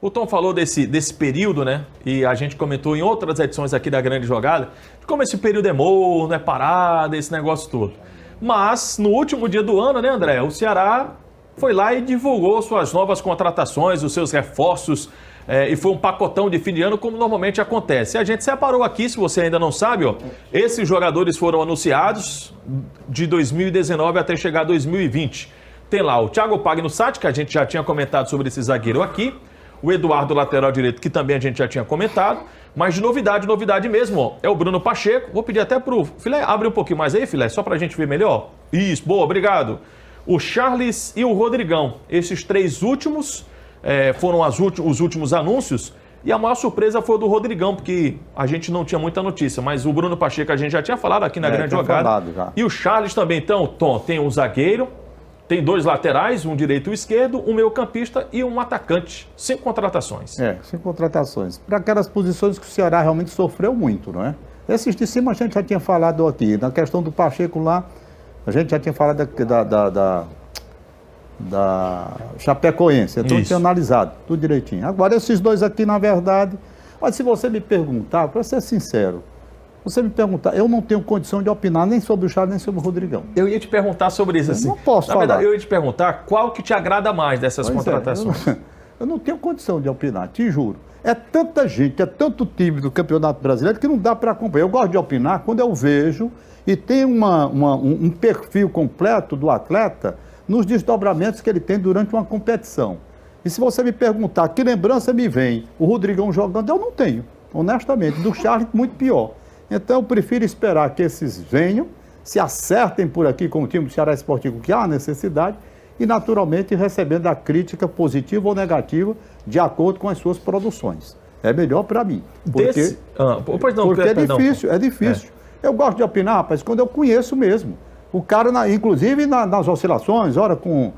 O Tom falou desse período, né? E a gente comentou em outras edições aqui da Grande Jogada, de como esse período é morno, é parado, esse negócio todo. Mas, no último dia do ano, né, André? O Ceará foi lá e divulgou suas novas contratações, os seus reforços, e foi um pacotão de fim de ano, como normalmente acontece. A gente separou aqui, se você ainda não sabe, ó, esses jogadores foram anunciados de 2019 até chegar a 2020. Tem lá o Thiago Pagnussat, que a gente já tinha comentado sobre esse zagueiro aqui, o Eduardo, lateral direito, que também a gente já tinha comentado, mas de novidade mesmo, ó, é o Bruno Pacheco. Vou pedir até pro Filé, abre um pouquinho mais aí, Filé, só pra gente ver melhor. Isso, boa, obrigado. O Charles e o Rodrigão, esses três últimos foram os últimos anúncios, e a maior surpresa foi o do Rodrigão, porque a gente não tinha muita notícia, mas o Bruno Pacheco a gente já tinha falado aqui na Grande Jogada. E o Charles também, então, Tom, tem um zagueiro, tem dois laterais, um direito e um esquerdo, um meio-campista e um atacante. 5 contratações. 5 contratações. Para aquelas posições que o Ceará realmente sofreu muito, não é? Esses de cima a gente já tinha falado aqui. Na questão do Pacheco lá, a gente já tinha falado da Chapecoense. Então tinha analisado tudo direitinho. Agora, esses dois aqui, na verdade... Mas se você me perguntar, para ser sincero, eu não tenho condição de opinar nem sobre o Charles, nem sobre o Rodrigão. Eu ia te perguntar sobre isso, assim. Não posso falar. Na verdade, eu ia te perguntar qual que te agrada mais dessas contratações. Eu não tenho condição de opinar, te juro. É tanta gente, é tanto time do Campeonato Brasileiro que não dá para acompanhar. Eu gosto de opinar quando eu vejo e tem um perfil completo do atleta nos desdobramentos que ele tem durante uma competição. E se você me perguntar que lembrança me vem o Rodrigão jogando, eu não tenho, honestamente. Do Charles, muito pior. Então, eu prefiro esperar que esses venham, se acertem por aqui com o time do Ceará Esportivo, que há necessidade, e, naturalmente, recebendo a crítica positiva ou negativa de acordo com as suas produções. É melhor para mim. Porque, é difícil. Eu gosto de opinar, rapaz, quando eu conheço mesmo. O cara, inclusive, nas oscilações, ora com...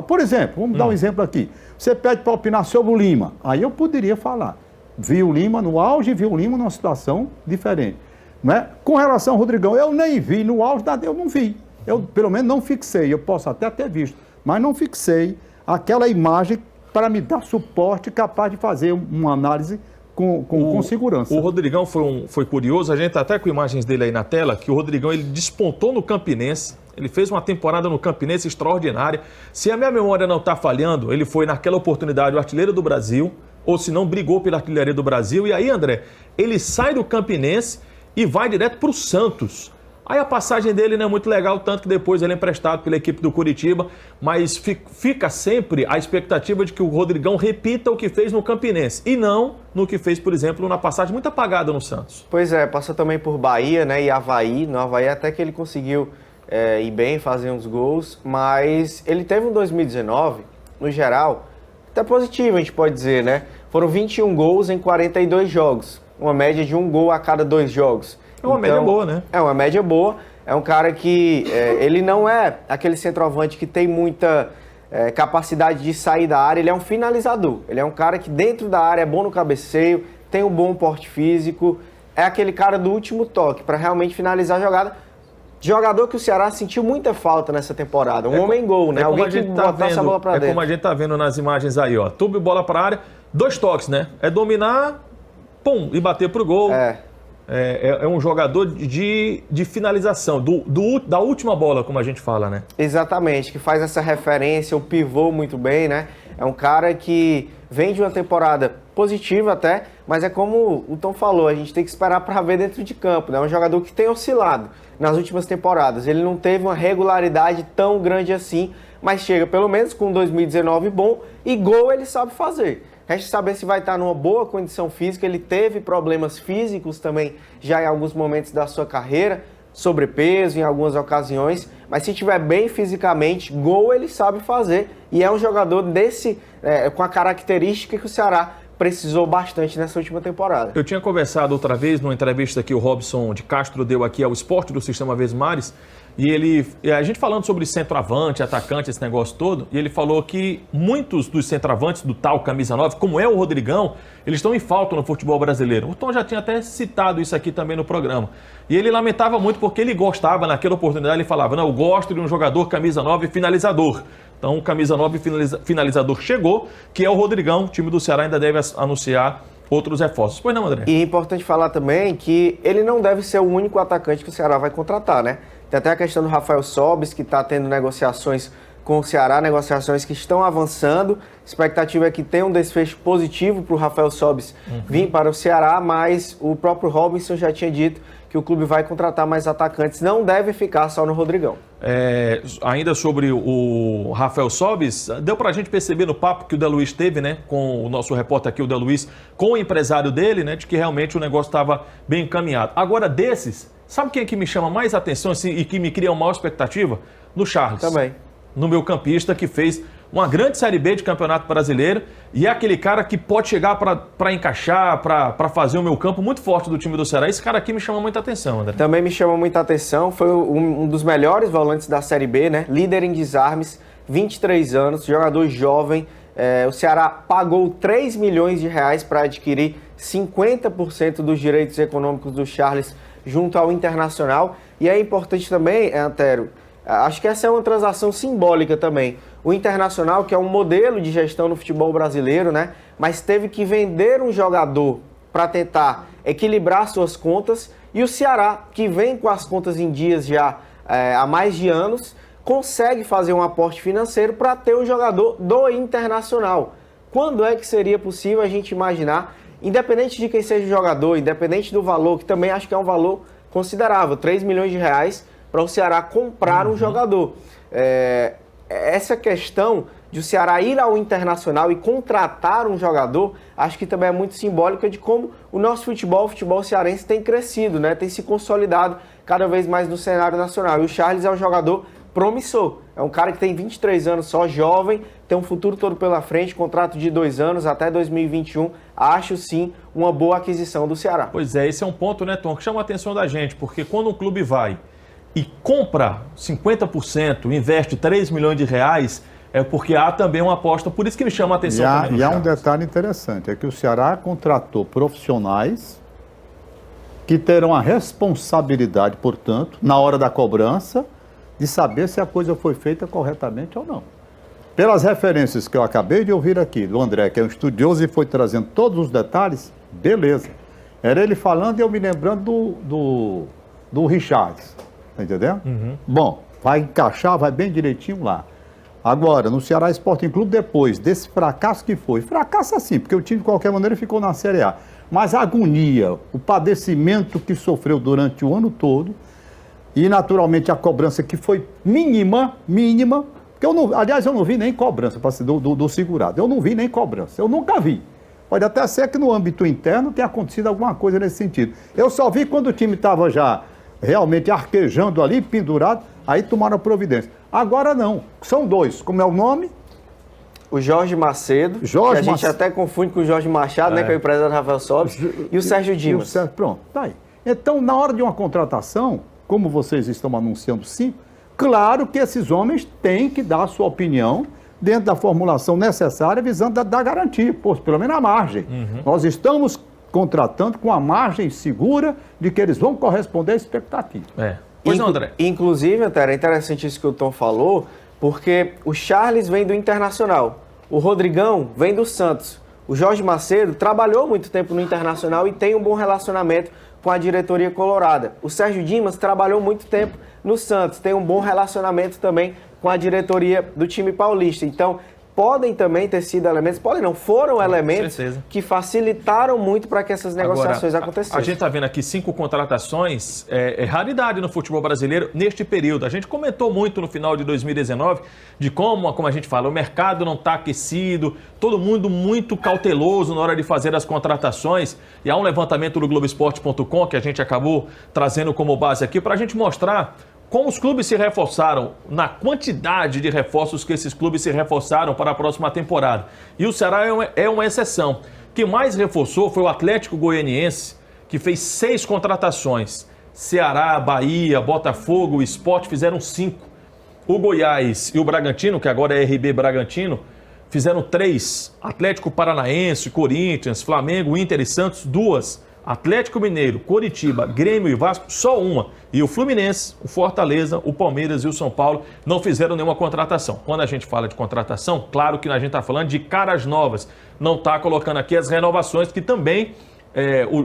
Por exemplo, vamos dar um exemplo aqui. Você pede para opinar sobre o Lima. Aí eu poderia falar. Vi o Lima no auge e vi o Lima numa situação diferente. Não é? Com relação ao Rodrigão, eu nem vi no auge, eu não vi. Eu, pelo menos, não fixei. Eu posso até ter visto, mas não fixei aquela imagem para me dar suporte capaz de fazer uma análise com segurança. O Rodrigão foi curioso, a gente está até com imagens dele aí na tela, que o Rodrigão ele despontou no Campinense, ele fez uma temporada no Campinense extraordinária. Se a minha memória não está falhando, ele foi naquela oportunidade o artilheiro do Brasil, ou se não, brigou pela artilharia do Brasil. E aí, André, ele sai do Campinense e vai direto para o Santos. Aí a passagem dele não é muito legal, tanto que depois ele é emprestado pela equipe do Curitiba, mas fica sempre a expectativa de que o Rodrigão repita o que fez no Campinense, e não no que fez, por exemplo, na passagem muito apagada no Santos. Pois é, passou também por Bahia, né, e Avaí. No Avaí até que ele conseguiu ir bem, fazer uns gols, mas ele teve um 2019, no geral, até positivo, a gente pode dizer, né? Foram 21 gols em 42 jogos, uma média de 1 gol a cada 2 jogos. É uma média boa, né? É uma média boa. É um cara que ele não é aquele centroavante que tem muita capacidade de sair da área, ele é um finalizador. Ele é um cara que dentro da área é bom no cabeceio, tem um bom porte físico, é aquele cara do último toque para realmente finalizar a jogada. Jogador que o Ceará sentiu muita falta nessa temporada. Um homem-gol, né? Alguém que botasse a bola pra dentro. É como a gente tá vendo nas imagens aí, ó. Tubo e bola pra área, 2 toques, né? É dominar, pum, e bater pro gol. É um jogador de finalização, da última bola, como a gente fala, né? Exatamente, que faz essa referência, o pivô muito bem, né? É um cara que vem de uma temporada positiva até, mas é como o Tom falou, a gente tem que esperar para ver dentro de campo, né? É um jogador que tem oscilado nas últimas temporadas. Ele não teve uma regularidade tão grande assim, mas chega pelo menos com 2019 bom e gol ele sabe fazer. Resta saber se vai estar numa boa condição física. Ele teve problemas físicos também já em alguns momentos da sua carreira, sobrepeso em algumas ocasiões, mas se estiver bem fisicamente, gol ele sabe fazer e é um jogador com a característica que o Ceará precisou bastante nessa última temporada. Eu tinha conversado outra vez numa entrevista que o Robson de Castro deu aqui ao Esporte do Sistema Vesmares, e a gente falando sobre centroavante, atacante, esse negócio todo, e ele falou que muitos dos centroavantes do tal camisa 9, como é o Rodrigão, eles estão em falta no futebol brasileiro. O Tom já tinha até citado isso aqui também no programa. E ele lamentava muito porque ele gostava, naquela oportunidade, ele falava, não, eu gosto de um jogador camisa 9 finalizador. Então, o camisa 9 finalizador chegou, que é o Rodrigão. O time do Ceará ainda deve anunciar outros reforços. Pois não, André? E é importante falar também que ele não deve ser o único atacante que o Ceará vai contratar, né? Tem até a questão do Rafael Sobis, que está tendo negociações com o Ceará, negociações que estão avançando. A expectativa é que tenha um desfecho positivo para o Rafael Sobis vir para o Ceará, mas o próprio Robinson já tinha dito que o clube vai contratar mais atacantes, não deve ficar só no Rodrigão. Ainda sobre o Rafael Sobis, deu pra gente perceber no papo que o Deluiz teve, né, com o nosso repórter aqui, o Deluiz, com o empresário dele, né, de que realmente o negócio estava bem encaminhado. Agora, desses, sabe quem é que me chama mais atenção assim, e que me cria uma maior expectativa? No Charles. Também. No meu campista, que fez uma grande Série B de Campeonato Brasileiro e é aquele cara que pode chegar para encaixar, para fazer o meio campo muito forte do time do Ceará. Esse cara aqui me chama muita atenção, André. Também me chama muita atenção, foi um dos melhores volantes da Série B, né? Líder em desarmes, 23 anos, jogador jovem. O Ceará pagou 3 milhões de reais para adquirir 50% dos direitos econômicos do Charles junto ao Internacional. E é importante também, Antero, acho que essa é uma transação simbólica também. O Internacional, que é um modelo de gestão no futebol brasileiro, né? Mas teve que vender um jogador para tentar equilibrar suas contas. E o Ceará, que vem com as contas em dias já há mais de anos, consegue fazer um aporte financeiro para ter um jogador do Internacional. Quando é que seria possível a gente imaginar, independente de quem seja o jogador, independente do valor, que também acho que é um valor considerável, 3 milhões de reais, para o Ceará comprar um jogador. Essa questão de o Ceará ir ao Internacional e contratar um jogador, acho que também é muito simbólica de como o nosso futebol, o futebol cearense tem crescido, né? Tem se consolidado cada vez mais no cenário nacional. E o Charles é um jogador promissor. É um cara que tem 23 anos só, jovem, tem um futuro todo pela frente, contrato de 2 anos até 2021. Acho sim uma boa aquisição do Ceará. Pois é, esse é um ponto, né, Tom, que chama a atenção da gente, porque quando um clube vai e compra 50%, investe 3 milhões de reais, é porque há também uma aposta, por isso que me chama a atenção. E há um detalhe interessante, é que o Ceará contratou profissionais que terão a responsabilidade, portanto, na hora da cobrança, de saber se a coisa foi feita corretamente ou não. Pelas referências que eu acabei de ouvir aqui, do André, que é um estudioso e foi trazendo todos os detalhes, beleza. Era ele falando e eu me lembrando do Richards. Tá entendendo? Bom, vai encaixar, vai bem direitinho lá. Agora, no Ceará Sporting Clube, depois desse fracasso que foi, fracasso assim, porque o time de qualquer maneira ficou na Série A, mas a agonia, o padecimento que sofreu durante o ano todo e naturalmente a cobrança que foi mínima, porque eu não vi nem cobrança do segurado, eu não vi nem cobrança, eu nunca vi. Pode até ser que no âmbito interno tenha acontecido alguma coisa nesse sentido. Eu só vi quando o time estava já realmente arquejando ali, pendurado, aí tomaram providência. Agora não, são dois, como é o nome? O Jorge Macedo, que a gente até confunde com o Jorge Machado, né, que é o empresário do Rafael Sobis, e o Sérgio Dimas. Pronto, tá aí. Então, na hora de uma contratação, como vocês estão anunciando 5, claro que esses homens têm que dar a sua opinião dentro da formulação necessária, visando dar garantia, pelo menos a margem. Nós estamos contratando com a margem segura de que eles vão corresponder à expectativa. Pois não, André. Inclusive, Antero, é interessante isso que o Tom falou, porque o Charles vem do Internacional, o Rodrigão vem do Santos, o Jorge Macedo trabalhou muito tempo no Internacional e tem um bom relacionamento com a diretoria colorada. O Sérgio Dimas trabalhou muito tempo no Santos, tem um bom relacionamento também com a diretoria do time paulista. Então, podem também ter sido elementos, foram elementos que facilitaram muito para que essas negociações acontecessem. A gente está vendo aqui 5 contratações, é raridade no futebol brasileiro neste período. A gente comentou muito no final de 2019 de como a gente fala, o mercado não está aquecido, todo mundo muito cauteloso na hora de fazer as contratações. E há um levantamento do Globoesporte.com que a gente acabou trazendo como base aqui para a gente mostrar como os clubes se reforçaram, na quantidade de reforços que esses clubes se reforçaram para a próxima temporada. E o Ceará é uma exceção. Quem mais reforçou foi o Atlético Goianiense, que fez 6 contratações. Ceará, Bahia, Botafogo, o Sport fizeram 5. O Goiás e o Bragantino, que agora é RB Bragantino, fizeram 3. Atlético Paranaense, Corinthians, Flamengo, Inter e Santos, 2. Atlético Mineiro, Coritiba, Grêmio e Vasco, só uma. E o Fluminense, o Fortaleza, o Palmeiras e o São Paulo não fizeram nenhuma contratação. Quando a gente fala de contratação, claro que a gente está falando de caras novas. Não está colocando aqui as renovações que também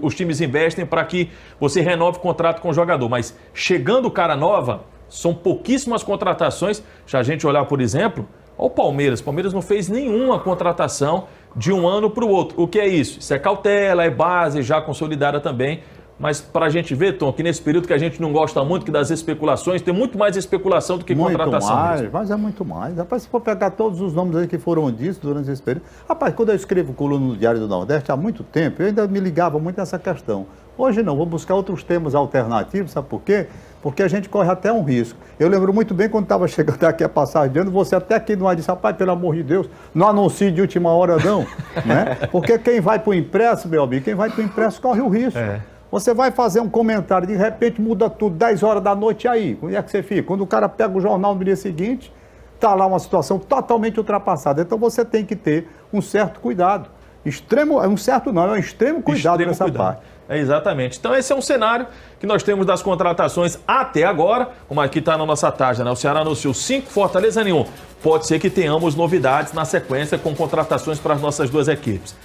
os times investem para que você renove o contrato com o jogador. Mas chegando cara nova, são pouquíssimas contratações. Se a gente olhar, por exemplo, o Palmeiras. O Palmeiras não fez nenhuma contratação de um ano para o outro. O que é isso? Isso é cautela, é base já consolidada também. Mas para a gente ver, Tom, que nesse período que a gente não gosta muito que das especulações, tem muito mais especulação do que muito contratação. Mais, mesmo. mas é muito mais. Rapaz, se for pegar todos os nomes aí que foram ditos durante esse período... Rapaz, quando eu escrevo coluna no Diário do Nordeste, há muito tempo, eu ainda me ligava muito nessa questão. Hoje não, vou buscar outros temas alternativos, sabe por quê? Porque a gente corre até um risco. Eu lembro muito bem quando estava chegando aqui a passagem de ano, você até aqui no ar disse, rapaz, pelo amor de Deus, não anuncie de última hora não, né? Porque quem vai para o impresso, meu amigo, quem vai para o impresso corre o risco. Você vai fazer um comentário, de repente muda tudo, 10 horas da noite, aí, como é que você fica? Quando o cara pega o jornal no dia seguinte, está lá uma situação totalmente ultrapassada. Então você tem que ter um certo cuidado. Extremo, um certo não, é um extremo cuidado nessa parte. Exatamente. Então esse é um cenário que nós temos das contratações até agora, como aqui está na nossa tarja, né? O Ceará anunciou 5, Fortaleza nenhum. Pode ser que tenhamos novidades na sequência com contratações para as nossas duas equipes.